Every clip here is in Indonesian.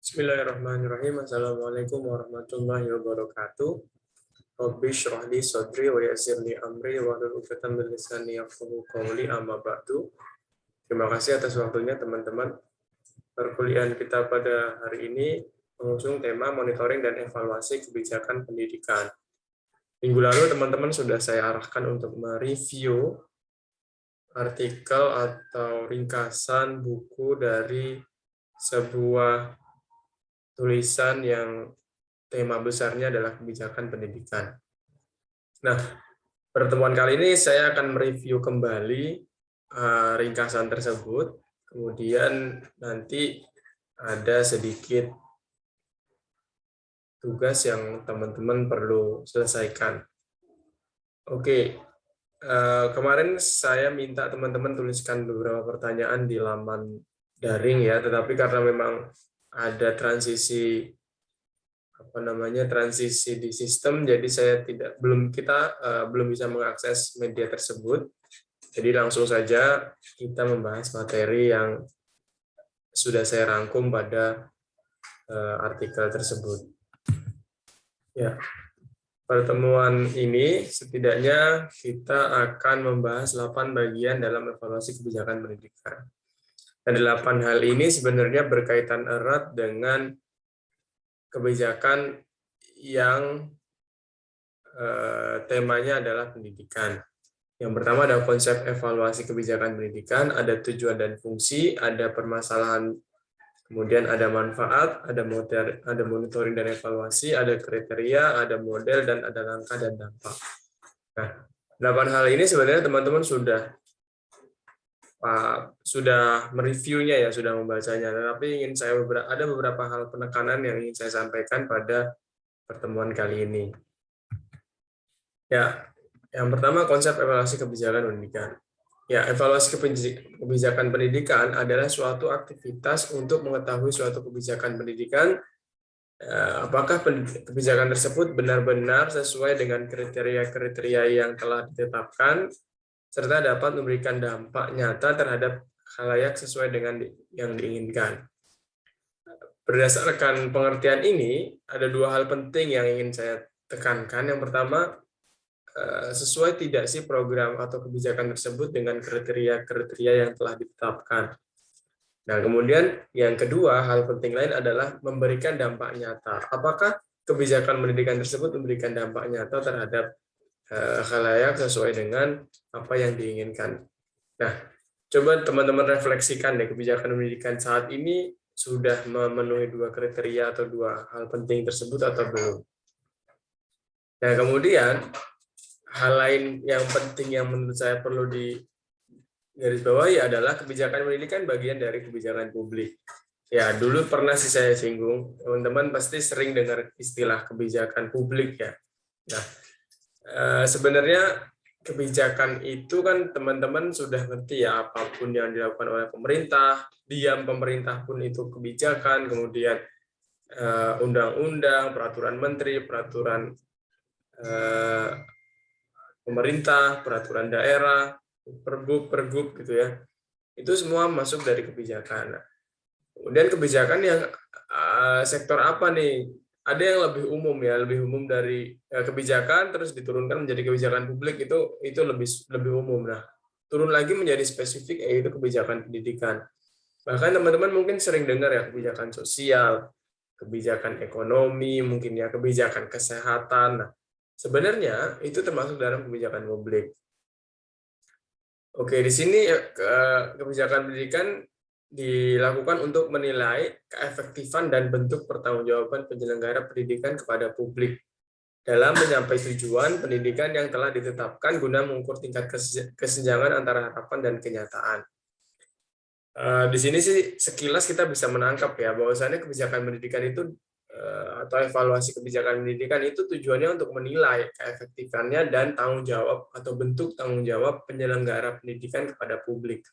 Bismillahirrahmanirrahim. Assalamualaikum warahmatullahi wabarakatuh. Rabbi shrah li sadri wa yassir li amri wahlul 'uqdatam min lisani yafqahu qawli amma ba'du. Terima kasih atas waktunya teman-teman. Perkuliahan kita pada hari ini mengusung tema monitoring dan evaluasi kebijakan pendidikan. Minggu lalu teman-teman sudah saya arahkan untuk mereview artikel atau ringkasan buku dari sebuah tulisan yang tema besarnya adalah kebijakan pendidikan. Nah, pertemuan kali ini saya akan mereview kembali ringkasan tersebut, kemudian nanti ada sedikit tugas yang teman-teman perlu selesaikan. Oke, kemarin saya minta teman-teman tuliskan beberapa pertanyaan di laman daring ya, tetapi karena memang ada transisi di sistem, jadi kita belum bisa mengakses media tersebut. Jadi langsung saja kita membahas materi yang sudah saya rangkum pada artikel tersebut. Ya, pertemuan ini setidaknya kita akan membahas 8 bagian dalam evaluasi kebijakan pendidikan. Dan 8 hal ini sebenarnya berkaitan erat dengan kebijakan yang temanya adalah pendidikan. Yang pertama ada konsep evaluasi kebijakan pendidikan, ada tujuan dan fungsi, ada permasalahan, kemudian ada manfaat, ada monitoring dan evaluasi, ada kriteria, ada model, dan ada langkah dan dampak. Nah, 8 hal ini sebenarnya teman-teman sudah mereviewnya ya, sudah membacanya. Tetapi ada beberapa hal penekanan yang ingin saya sampaikan pada pertemuan kali ini. Ya, yang pertama konsep evaluasi kebijakan pendidikan. Ya, evaluasi kebijakan pendidikan adalah suatu aktivitas untuk mengetahui suatu kebijakan pendidikan, apakah kebijakan tersebut benar-benar sesuai dengan kriteria-kriteria yang telah ditetapkan, serta dapat memberikan dampak nyata terhadap khalayak sesuai dengan yang diinginkan. Berdasarkan pengertian ini, ada 2 hal penting yang ingin saya tekankan. Yang pertama, sesuai tidak sih program atau kebijakan tersebut dengan kriteria-kriteria yang telah ditetapkan. Nah, kemudian yang kedua, hal penting lain adalah memberikan dampak nyata. Apakah kebijakan pendidikan tersebut memberikan dampak nyata terhadap khalayak sesuai dengan apa yang diinginkan. Nah, coba teman-teman refleksikan deh, kebijakan pendidikan saat ini sudah memenuhi 2 kriteria atau 2 hal penting tersebut atau belum. Nah, kemudian hal lain yang penting yang menurut saya perlu digarisbawahi adalah kebijakan pendidikan bagian dari kebijakan publik. Ya, dulu pernah sih saya singgung, teman-teman pasti sering dengar istilah kebijakan publik ya. Nah, sebenarnya kebijakan itu kan teman-teman sudah ngerti ya, apapun yang dilakukan oleh pemerintah, diam pemerintah pun itu kebijakan, kemudian undang-undang, peraturan menteri, peraturan pemerintah, peraturan daerah, pergub gitu ya. Itu semua masuk dari kebijakan. Kemudian kebijakan yang sektor apa nih? Ada yang lebih umum ya, lebih umum dari kebijakan terus diturunkan menjadi kebijakan publik, itu lebih umum. Nah, turun lagi menjadi spesifik yaitu kebijakan pendidikan. Bahkan teman-teman mungkin sering dengar ya kebijakan sosial, kebijakan ekonomi, mungkin ya kebijakan kesehatan. Nah, sebenarnya itu termasuk dalam kebijakan publik. Oke, di sini kebijakan pendidikan dilakukan untuk menilai keefektifan dan bentuk pertanggungjawaban penyelenggara pendidikan kepada publik dalam mencapai tujuan pendidikan yang telah ditetapkan guna mengukur tingkat kesenjangan antara harapan dan kenyataan. Di sini sih sekilas kita bisa menangkap ya bahwasannya kebijakan pendidikan itu atau evaluasi kebijakan pendidikan itu tujuannya untuk menilai keefektifannya dan tanggung jawab atau bentuk tanggung jawab penyelenggara pendidikan kepada publik.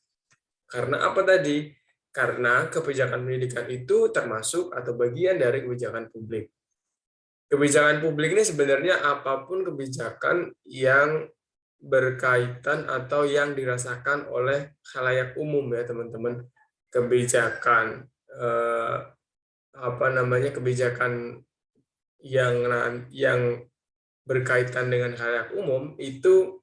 Karena apa tadi? Karena kebijakan pendidikan itu termasuk atau bagian dari kebijakan publik. Kebijakan publik ini sebenarnya apapun kebijakan yang berkaitan atau yang dirasakan oleh khalayak umum ya teman-teman. Kebijakan kebijakan yang berkaitan dengan khalayak umum itu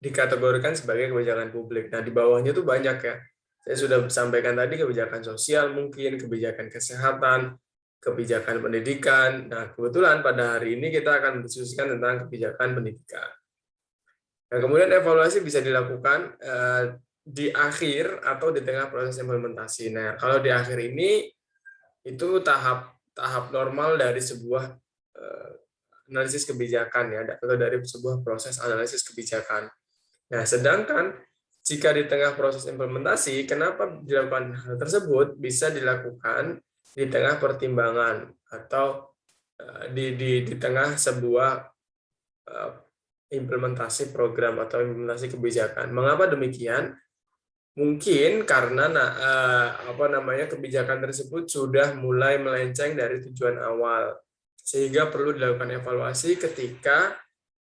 dikategorikan sebagai kebijakan publik. Nah, di bawahnya itu banyak ya. Saya sudah sampaikan tadi kebijakan sosial mungkin, kebijakan kesehatan, kebijakan pendidikan. Nah, kebetulan pada hari ini kita akan mendiskusikan tentang kebijakan pendidikan. Nah, kemudian evaluasi bisa dilakukan di akhir atau di tengah proses implementasi. Nah, kalau di akhir ini itu tahap normal dari sebuah analisis kebijakan ya, atau dari sebuah proses analisis kebijakan. Nah, sedangkan jika di tengah proses implementasi, kenapa dilakukan hal tersebut bisa dilakukan di tengah pertimbangan atau di tengah sebuah implementasi program atau implementasi kebijakan. Mengapa demikian? Mungkin karena kebijakan tersebut sudah mulai melenceng dari tujuan awal, sehingga perlu dilakukan evaluasi ketika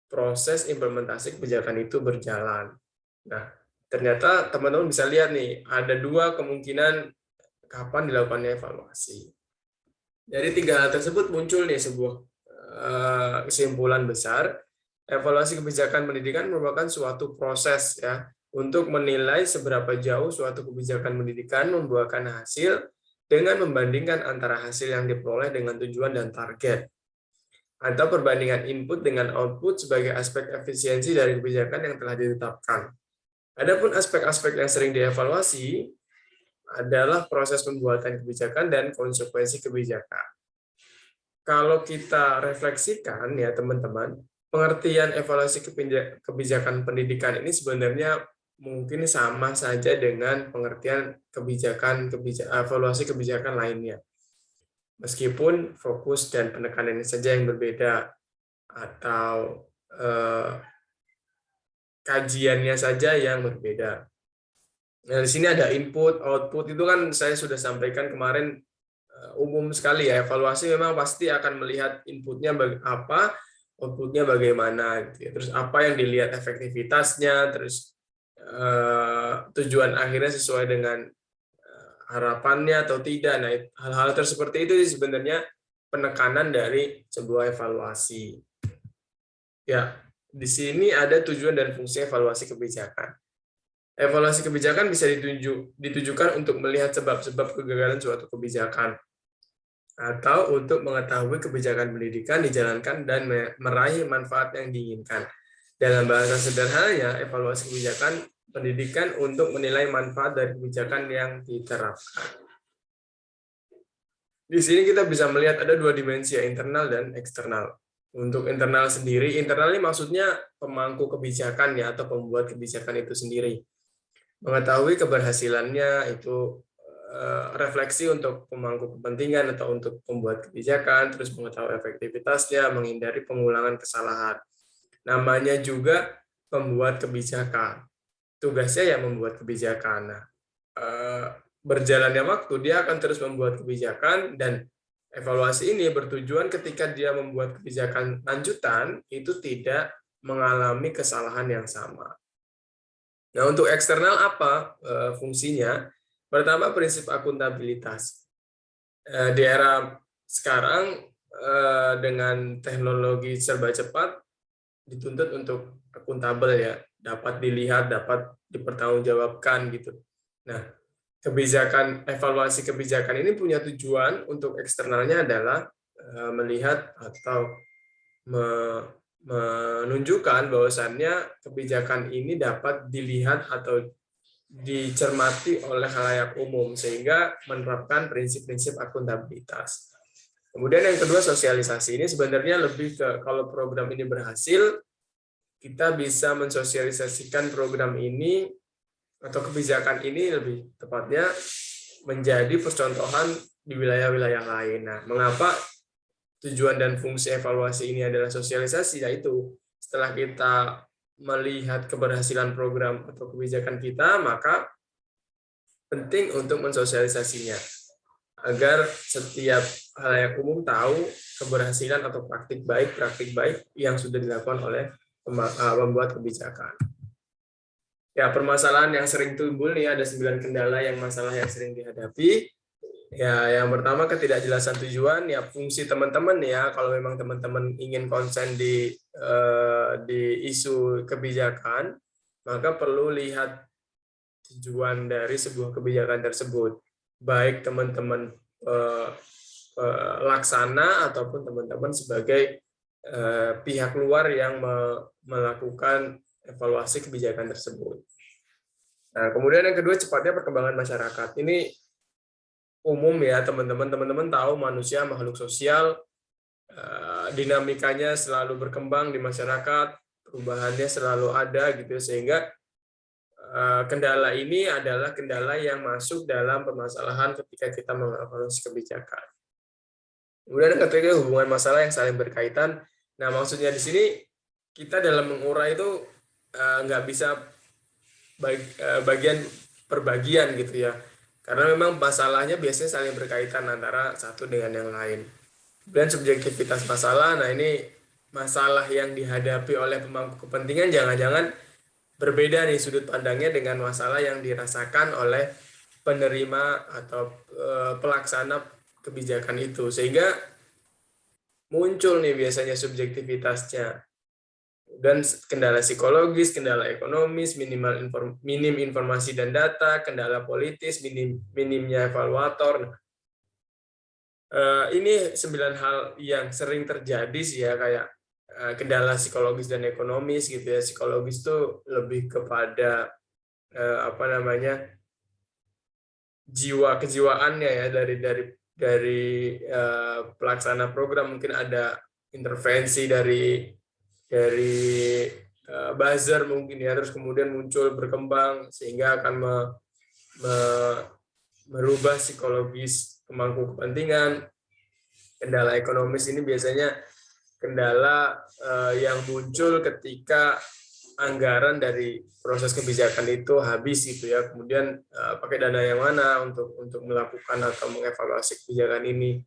proses implementasi kebijakan itu berjalan. Nah, ternyata teman-teman bisa lihat nih, ada dua kemungkinan kapan dilakukannya evaluasi. Dari tiga hal tersebut muncul nih sebuah kesimpulan besar. Evaluasi kebijakan pendidikan merupakan suatu proses ya untuk menilai seberapa jauh suatu kebijakan pendidikan membuahkan hasil dengan membandingkan antara hasil yang diperoleh dengan tujuan dan target, atau perbandingan input dengan output sebagai aspek efisiensi dari kebijakan yang telah ditetapkan. Adapun aspek-aspek yang sering dievaluasi adalah proses pembuatan kebijakan dan konsekuensi kebijakan. Kalau kita refleksikan ya teman-teman, pengertian evaluasi kebijakan pendidikan ini sebenarnya mungkin sama saja dengan pengertian evaluasi kebijakan lainnya. Meskipun fokus dan penekanannya saja yang berbeda atau kajiannya saja yang berbeda. Nah, di sini ada input, output itu kan saya sudah sampaikan kemarin umum sekali ya. Evaluasi memang pasti akan melihat inputnya apa, outputnya bagaimana, gitu ya. Terus apa yang dilihat efektivitasnya, terus tujuan akhirnya sesuai dengan harapannya atau tidak. Nah, hal-hal seperti itu sebenarnya penekanan dari sebuah evaluasi. Ya, di sini ada tujuan dan fungsi evaluasi kebijakan. Evaluasi kebijakan bisa ditujukan untuk melihat sebab-sebab kegagalan suatu kebijakan, atau untuk mengetahui kebijakan pendidikan dijalankan dan meraih manfaat yang diinginkan. Dalam bahasa sederhananya, evaluasi kebijakan pendidikan untuk menilai manfaat dari kebijakan yang diterapkan. Di sini kita bisa melihat ada dua dimensi, ya, internal dan eksternal. Untuk internal sendiri, internal ini maksudnya pemangku kebijakan ya, atau pembuat kebijakan itu sendiri. Mengetahui keberhasilannya itu refleksi untuk pemangku kepentingan atau untuk pembuat kebijakan, terus mengetahui efektivitasnya, menghindari pengulangan kesalahan. Namanya juga pembuat kebijakan. Tugasnya ya membuat kebijakan. Nah, berjalannya waktu dia akan terus membuat kebijakan, dan evaluasi ini bertujuan ketika dia membuat kebijakan lanjutan itu tidak mengalami kesalahan yang sama. Nah, untuk eksternal apa fungsinya? Pertama, prinsip akuntabilitas. Di era sekarang dengan teknologi serba cepat dituntut untuk akuntabel ya, dapat dilihat, dapat dipertanggungjawabkan gitu. Nah, evaluasi kebijakan ini punya tujuan untuk eksternalnya adalah melihat atau menunjukkan bahwasannya kebijakan ini dapat dilihat atau dicermati oleh khalayak umum sehingga menerapkan prinsip-prinsip akuntabilitas. Kemudian yang kedua, sosialisasi. Ini sebenarnya lebih ke kalau program ini berhasil, kita bisa mensosialisasikan program ini atau kebijakan ini lebih tepatnya menjadi percontohan di wilayah-wilayah lain. Nah, mengapa tujuan dan fungsi evaluasi ini adalah sosialisasi? Yaitu setelah kita melihat keberhasilan program atau kebijakan kita, maka penting untuk mensosialisasinya agar setiap khalayak umum tahu keberhasilan atau praktik baik yang sudah dilakukan oleh pembuat kebijakan. Ya, permasalahan yang sering timbul nih, ada 9 kendala yang sering dihadapi. Ya, yang pertama ketidakjelasan tujuan, ya fungsi teman-teman ya. Kalau memang teman-teman ingin konsen di isu kebijakan, maka perlu lihat tujuan dari sebuah kebijakan tersebut. Baik teman-teman laksana ataupun teman-teman sebagai pihak luar yang melakukan evaluasi kebijakan tersebut. Nah, kemudian yang kedua, cepatnya perkembangan masyarakat. Ini umum ya, teman-teman tahu manusia makhluk sosial, dinamikanya selalu berkembang di masyarakat, perubahannya selalu ada gitu, sehingga kendala ini adalah kendala yang masuk dalam permasalahan ketika kita mengevaluasi kebijakan. Kemudian yang ketiga, hubungan masalah yang saling berkaitan. Nah, maksudnya di sini kita dalam mengurai itu nggak bisa bagian per bagian gitu ya. Karena memang masalahnya biasanya saling berkaitan antara satu dengan yang lain. Dan subjektivitas masalah, nah ini masalah yang dihadapi oleh pemangku kepentingan jangan-jangan berbeda nih sudut pandangnya dengan masalah yang dirasakan oleh penerima atau pelaksana kebijakan itu. Sehingga muncul nih biasanya subjektivitasnya. Dan kendala psikologis, kendala ekonomis, minim informasi dan data, kendala politis, minimnya evaluator. Ini 9 hal yang sering terjadi sih ya, kayak kendala psikologis dan ekonomis gitu ya. Psikologis itu lebih kepada apa namanya, jiwa kejiwaannya ya, dari pelaksana program. Mungkin ada intervensi dari buzzer mungkin ya, terus kemudian muncul berkembang sehingga akan merubah psikologis pemangku kepentingan. Kendala ekonomis ini biasanya kendala yang muncul ketika anggaran dari proses kebijakan itu habis gitu ya, kemudian pakai dana yang mana untuk melakukan atau mengevaluasi kebijakan ini.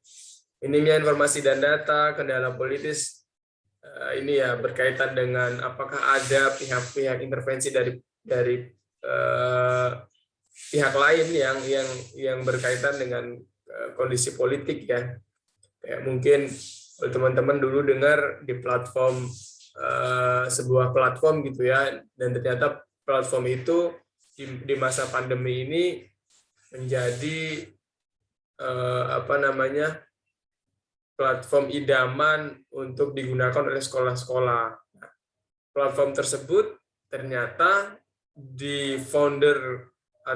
Minimnya informasi dan data. Kendala politis ini ya berkaitan dengan apakah ada pihak-pihak intervensi dari pihak lain yang berkaitan dengan kondisi politik ya. Kayak mungkin teman-teman dulu dengar di platform sebuah platform gitu ya, dan ternyata platform itu di masa pandemi ini menjadi apa namanya, platform idaman untuk digunakan oleh sekolah-sekolah. Platform tersebut ternyata di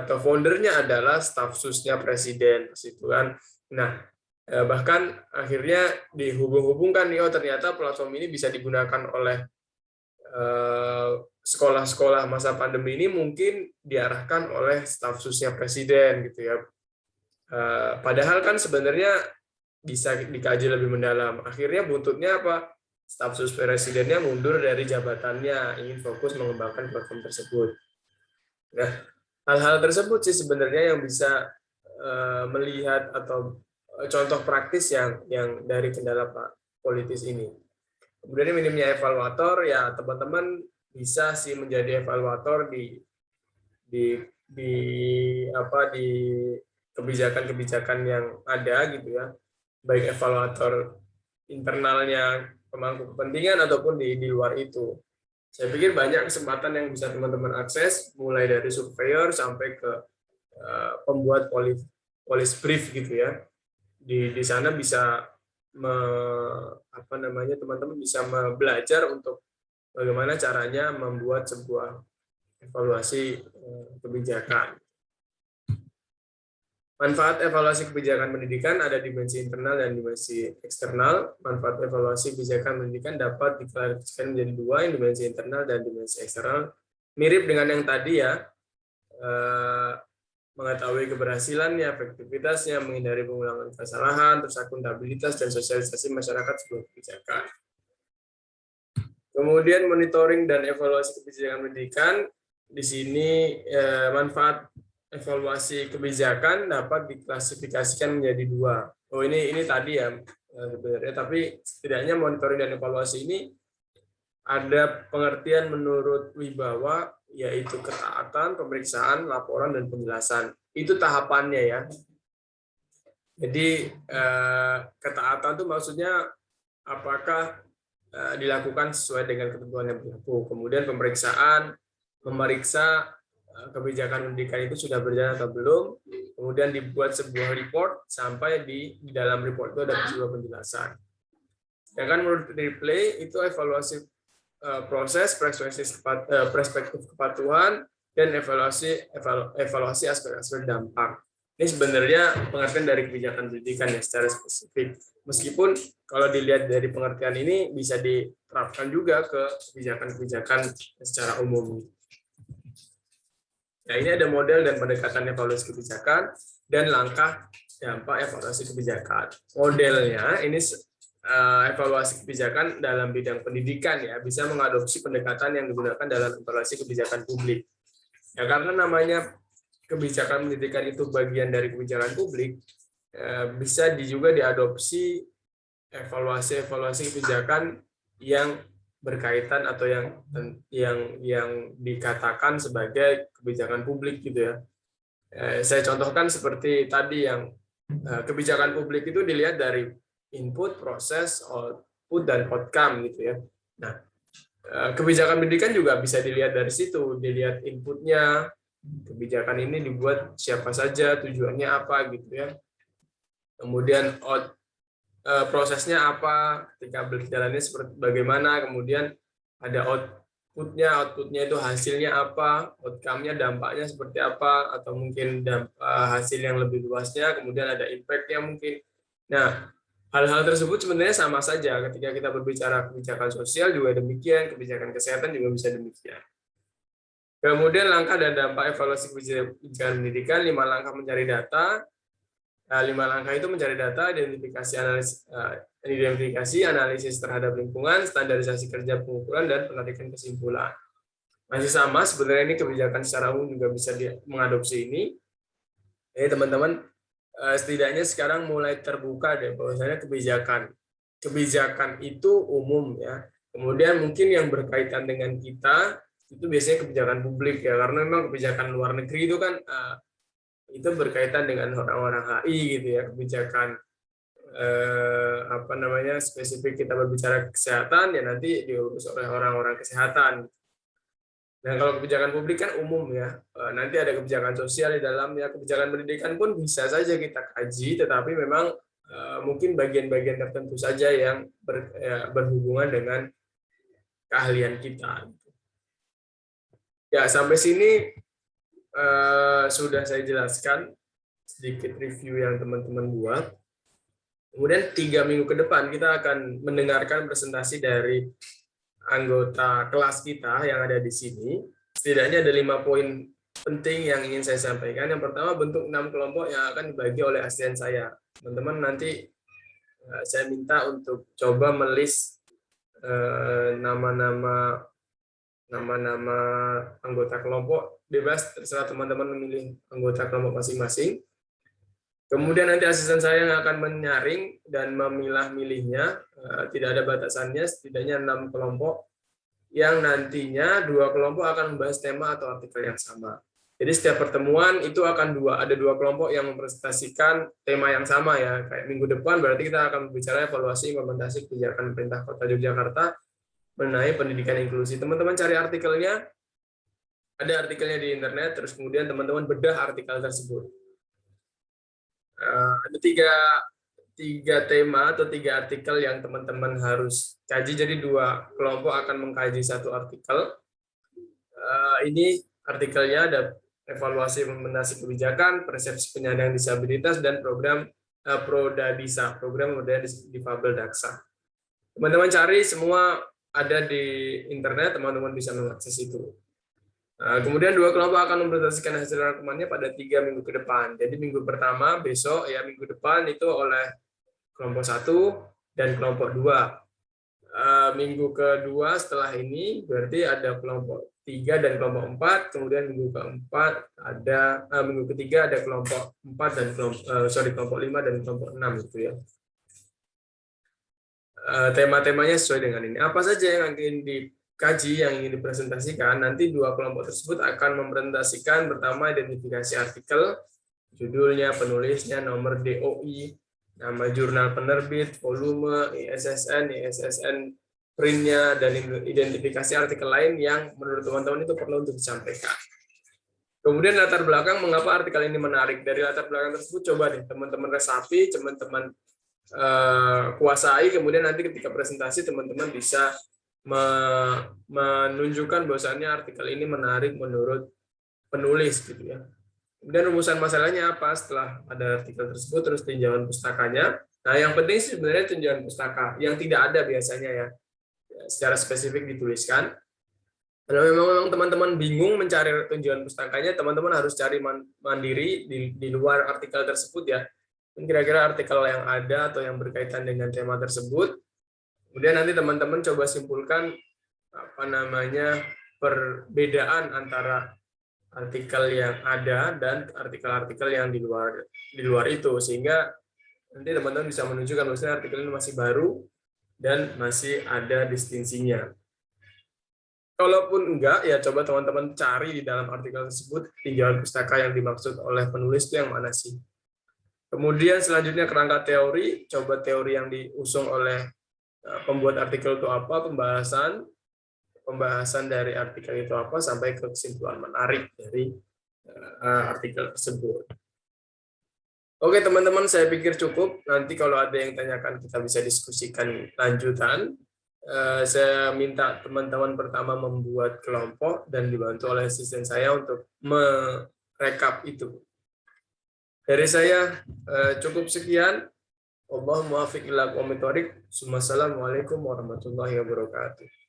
foundernya adalah staf susnya presiden situ kan. Nah, bahkan akhirnya dihubung-hubungkan nih, oh ternyata platform ini bisa digunakan oleh sekolah-sekolah masa pandemi ini, mungkin diarahkan oleh staf susnya presiden gitu ya. Padahal kan sebenarnya bisa dikaji lebih mendalam. Akhirnya buntutnya apa? Staf sus presidennya mundur dari jabatannya, ingin fokus mengembangkan platform tersebut. Nah, hal-hal tersebut sih sebenarnya yang bisa melihat atau contoh praktis yang dari kendala politis ini. Kemudian minimnya evaluator, ya teman-teman bisa sih menjadi evaluator di di kebijakan-kebijakan yang ada gitu ya, baik evaluator internalnya pemangku kepentingan ataupun di luar itu. Saya pikir banyak kesempatan yang bisa teman-teman akses, mulai dari surveyor sampai ke pembuat polis brief gitu ya. Di sana bisa teman-teman bisa belajar untuk bagaimana caranya membuat sebuah evaluasi kebijakan. Manfaat evaluasi kebijakan pendidikan ada dimensi internal dan dimensi eksternal. Manfaat evaluasi kebijakan pendidikan dapat diklarifikasikan menjadi dua, dimensi internal dan dimensi eksternal. Mirip dengan yang tadi ya, mengetahui keberhasilannya, efektivitasnya, menghindari pengulangan kesalahan, terus akuntabilitas dan sosialisasi masyarakat sebuah kebijakan. Kemudian monitoring dan evaluasi kebijakan pendidikan. Di sini manfaat evaluasi kebijakan dapat diklasifikasikan menjadi dua. Oh ini tadi ya sebenarnya, tapi setidaknya monitoring dan evaluasi ini ada pengertian menurut Wibawa, yaitu ketaatan, pemeriksaan, laporan, dan penjelasan. Itu tahapannya ya. Jadi ketaatan itu maksudnya apakah dilakukan sesuai dengan ketentuan yang berlaku. Kemudian memeriksa kebijakan pendidikan itu sudah berjalan atau belum. Kemudian dibuat sebuah report sampai di dalam report itu ada sebuah penjelasan. Ya kan, menurut Ripley itu evaluasi proses, perspektif kepatuhan, dan evaluasi aspek-aspek dampak. Ini sebenarnya pengertian dari kebijakan pendidikan ya secara spesifik. Meskipun kalau dilihat dari pengertian ini bisa diterapkan juga ke kebijakan-kebijakan secara umum. Nah, ini ada model dan pendekatan evaluasi kebijakan dan langkah dampak evaluasi kebijakan. Modelnya ini evaluasi kebijakan dalam bidang pendidikan ya, bisa mengadopsi pendekatan yang digunakan dalam evaluasi kebijakan publik. Ya, karena namanya kebijakan pendidikan itu bagian dari kebijakan publik, bisa juga diadopsi evaluasi kebijakan yang berkaitan atau yang dikatakan sebagai kebijakan publik gitu ya. Saya contohkan seperti tadi yang kebijakan publik itu dilihat dari input, proses, output, dan outcome gitu ya. Nah, kebijakan pendidikan juga bisa dilihat dari situ, dilihat inputnya, kebijakan ini dibuat siapa saja, tujuannya apa gitu ya. Kemudian prosesnya apa, ketika berjalannya seperti bagaimana, kemudian ada outputnya itu hasilnya apa, outcome-nya dampaknya seperti apa, atau mungkin hasil yang lebih luasnya, kemudian ada impact-nya mungkin. Nah, hal-hal tersebut sebenarnya sama saja ketika kita berbicara kebijakan sosial juga demikian, kebijakan kesehatan juga bisa demikian. Kemudian langkah dan dampak evaluasi kebijakan pendidikan, 5 langkah mencari data. 5 langkah itu mencari data, identifikasi, analisis terhadap lingkungan, standarisasi kerja pengukuran, dan penarikan kesimpulan. Masih sama, sebenarnya ini kebijakan secara umum juga bisa mengadopsi ini. Jadi teman-teman, setidaknya sekarang mulai terbuka deh bahwasanya kebijakan itu umum ya. Kemudian mungkin yang berkaitan dengan kita itu biasanya kebijakan publik ya, karena memang kebijakan luar negeri itu kan itu berkaitan dengan orang-orang HI gitu ya, kebijakan spesifik kita berbicara kesehatan ya nanti diurus oleh orang-orang kesehatan. Nah, kalau kebijakan publik kan umum ya, nanti ada kebijakan sosial di dalamnya, kebijakan pendidikan pun bisa saja kita kaji, tetapi memang mungkin bagian-bagian tertentu saja yang berhubungan dengan keahlian kita. Ya, sampai sini sudah saya jelaskan sedikit review yang teman-teman buat. Kemudian 3 minggu ke depan kita akan mendengarkan presentasi dari anggota kelas kita yang ada di sini. Setidaknya ada 5 poin penting yang ingin saya sampaikan. Yang pertama, bentuk 6 kelompok yang akan dibagi oleh asisten saya. Teman-teman nanti saya minta untuk coba melis nama-nama anggota kelompok, bebas terserah teman-teman memilih anggota kelompok masing-masing. Kemudian nanti asisten saya yang akan menyaring dan memilah-milihnya, tidak ada batasannya, setidaknya 6 kelompok, yang nantinya 2 kelompok akan membahas tema atau artikel yang sama. Jadi setiap pertemuan itu akan ada 2 kelompok yang mempresentasikan tema yang sama ya. Kayak minggu depan berarti kita akan berbicara evaluasi implementasi kebijakan pemerintah Kota Yogyakarta mengenai pendidikan inklusi. Teman-teman cari artikelnya, ada artikelnya di internet, terus kemudian teman-teman bedah artikel tersebut. Ada tiga tema atau 3 artikel yang teman-teman harus kaji. Jadi 2 kelompok akan mengkaji 1 artikel. Ini artikelnya ada evaluasi implementasi kebijakan, persepsi penyandang disabilitas, dan program Prodadisa, program modern difabel Daksa. Teman-teman cari semua ada di internet, teman-teman bisa mengakses itu. Kemudian 2 kelompok akan mempresentasikan hasil rangkumannya pada 3 minggu ke depan. Jadi minggu pertama besok ya, minggu depan itu oleh kelompok 1 dan kelompok 2. Minggu kedua setelah ini berarti ada kelompok 3 dan kelompok 4. Kemudian minggu ketiga ada kelompok 4 dan kelompok 5 dan kelompok 6 gitu ya. Tema-temanya sesuai dengan ini. Apa saja yang akan dikaji, yang ingin dipresentasikan? Nanti 2 kelompok tersebut akan mempresentasikan pertama identifikasi artikel, judulnya, penulisnya, nomor DOI, nama jurnal penerbit, volume, ISSN printnya, dan identifikasi artikel lain yang menurut teman-teman itu perlu untuk disampaikan. Kemudian latar belakang mengapa artikel ini menarik. Dari latar belakang tersebut coba deh teman-teman resapi, teman-teman kuasai, kemudian nanti ketika presentasi teman-teman bisa menunjukkan bahwasannya artikel ini menarik menurut penulis gitu ya. Kemudian rumusan masalahnya apa setelah ada artikel tersebut, terus tinjauan pustakanya. Nah, yang penting sih sebenarnya tinjauan pustaka yang tidak ada biasanya ya, secara spesifik dituliskan. Kalau memang teman-teman bingung mencari tinjauan pustakanya, teman-teman harus cari mandiri di luar artikel tersebut ya. Kira-kira artikel yang ada atau yang berkaitan dengan tema tersebut. Kemudian nanti teman-teman coba simpulkan apa namanya perbedaan antara artikel yang ada dan artikel-artikel yang di luar itu, sehingga nanti teman-teman bisa menunjukkan bahwa artikel ini masih baru dan masih ada distingsinya. Kalaupun enggak, ya coba teman-teman cari di dalam artikel tersebut tinjauan pustaka yang dimaksud oleh penulis itu yang mana sih. Kemudian selanjutnya kerangka teori, coba teori yang diusung oleh pembuat artikel itu apa, pembahasan dari artikel itu apa, sampai ke kesimpulan menarik dari artikel tersebut. Oke teman-teman, saya pikir cukup. Nanti kalau ada yang tanyakan kita bisa diskusikan lanjutan. Saya minta teman-teman pertama membuat kelompok dan dibantu oleh asisten saya untuk merekap itu. Dari saya cukup sekian. Allahumma muwaffiq ila aqwamit thoriq. Wassalamualaikum warahmatullahi wabarakatuh.